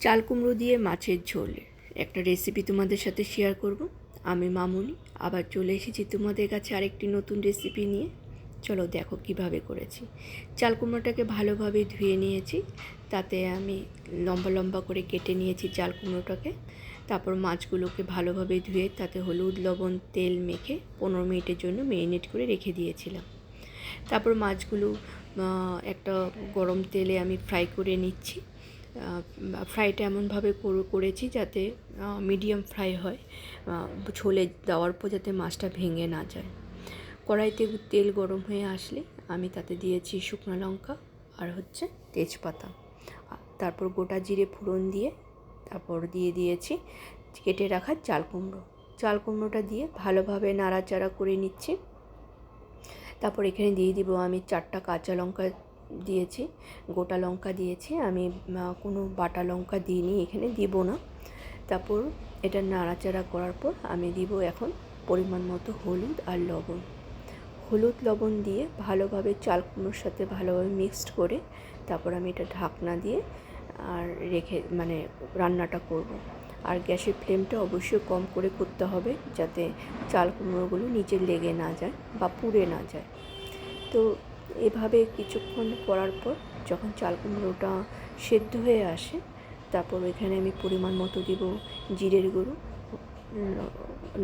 চাল কুমড়ো দিয়ে মাছের ঝোল একটা রেসিপি তোমাদের সাথে শেয়ার করব। আমি মামুনি আবার চলে এসেছি তোমাদের কাছে আরেকটি নতুন রেসিপি নিয়ে। চলো দেখো কিভাবে করেছি। চাল কুমড়োটাকে ভালোভাবে ধুয়ে নিয়েছি, তাতে আমি লম্বা লম্বা করে কেটে নিয়েছি চাল কুমড়োটাকে। তারপর মাছগুলোকে ভালোভাবে ধুয়ে তাতে হলুদ লবণ তেল মেখে 15 মিনিটের জন্য ম্যারিনেট করে রেখে দিয়েছিলাম। তারপর মাছগুলো একটা গরম তেলে আমি ফ্রাই করে নিচ্ছি। ফ্রাইটা এমনভাবে করেছি যাতে মিডিয়াম ফ্রাই হয়, ঝোলে দেওয়ার পর যাতে মাছটা ভেঙে না যায়। কড়াইতে তেল গরম হয়ে আসলে আমি তাতে দিয়েছি শুকনো লঙ্কা আর তেজপাতা, তারপর গোটা জিরে ফোড়ন দিয়ে তারপর দিয়ে দিয়েছি কেটে রাখা চাল কুমড়োটা দিয়ে ভালোভাবে নাড়াচাড়া করে নিচ্ছি। তারপর এখানে দিয়ে দিব আমি 4টা কাঁচা লঙ্কা দিয়েছি, গোটা লঙ্কা দিয়েছি, আমি কোনো বাটা লঙ্কা দিইনি, এখানে দিব না। তারপর এটা নাড়াচাড়া করার পর আমি দিব এখন পরিমাণ মতো হলুদ লবণ দিয়ে ভালোভাবে চাল কুমড়োর সাথে ভালোভাবে মিক্সড করে তারপর আমি এটা ঢাকনা দিয়ে আর রেখে রান্নাটা করব। আর গ্যাসের ফ্লেমটা অবশ্যই কম করে করতে হবে যাতে চাল কুমড়োগুলো নিচে লেগে না যায় বা পুড়ে না যায়। তো এভাবে কিছুক্ষণ করার পর যখন চাল কুমড়োটা সেদ্ধ হয়ে আসে তারপর এখানে আমি পরিমাণ মতো দিব জিরের গুঁড়ো,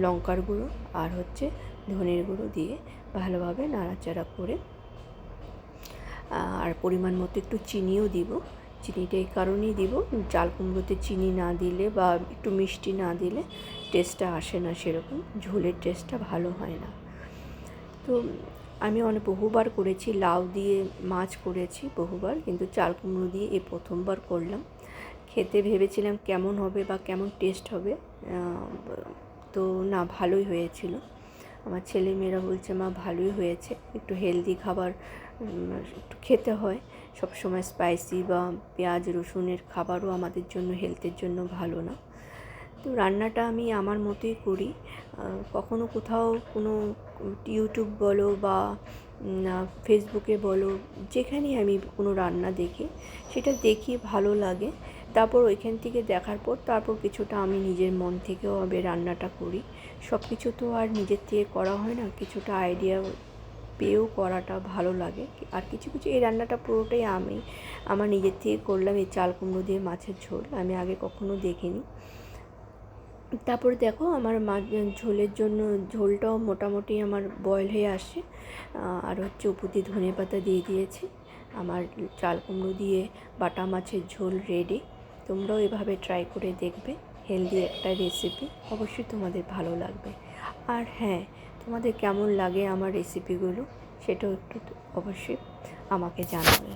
লঙ্কার গুঁড়ো আর ধনের গুঁড়ো দিয়ে ভালোভাবে নাড়াচাড়া করে আর পরিমাণ মতো একটু চিনিও দিব। চিনিটা এই কারণেই দিব, চাল কুমড়োতে চিনি না দিলে বা একটু মিষ্টি না দিলে টেস্টটা আসে না, সেরকম ঝোলের টেস্টটা ভালো হয় না। তো আমি বহুবার করেছি, লাউ দিয়ে মাছ করেছি বহুবার, কিন্তু চাল কুমড়ো দিয়ে এই প্রথমবার করলাম। খেতে ভেবেছিলাম কেমন হবে বা কেমন টেস্ট হবে, তো না, ভালোই হয়েছিল। আমার ছেলেমেয়েরা বলছে মা ভালোই হয়েছে, একটু হেলদি খাবার একটু খেতে হয়, সবসময় স্পাইসি বা পেঁয়াজ রসুনের খাবারও আমাদের জন্য হেলথের জন্য ভালো না। তো রান্নাটা আমি আমার মতোই করি, কখনো কোথাও কোনো ইউটিউব বলো বা ফেসবুকে বলো, যেখানেই আমি কোনো রান্না দেখি সেটা দেখি ভালো লাগে, তারপর ওইখান থেকে দেখার পর তারপর কিছুটা আমি নিজের মন থেকেও রান্নাটা করি। সব কিছু তো আর নিজের থেকে করা হয় না, কিছুটা আইডিয়া পেয়েও করাটা ভালো লাগে। আর কিছু এই রান্নাটা পুরোটাই আমি আমার নিজের থেকে করলাম, এই চাল কুমড়ো দিয়ে মাছের ঝোল আমি আগে কখনো দেখিনি। তারপরে দেখো আমার ঝোলের জন্য ঝোলটাও মোটামুটি আমার বয়েল হয়ে আসে, আর উপর দিয়ে ধনেপাতা দিয়ে দিয়েছি। আমার চাল কুমড়ো দিয়ে বাটা মাছের ঝোল রেডি। তোমরাও এভাবে ট্রাই করে দেখবে, হেলদি একটা রেসিপি, অবশ্যই তোমাদের ভালো লাগবে। আর হ্যাঁ, তোমাদের কেমন লাগে আমার রেসিপিগুলো সেটাও একটু অবশ্যই আমাকে জানাবে।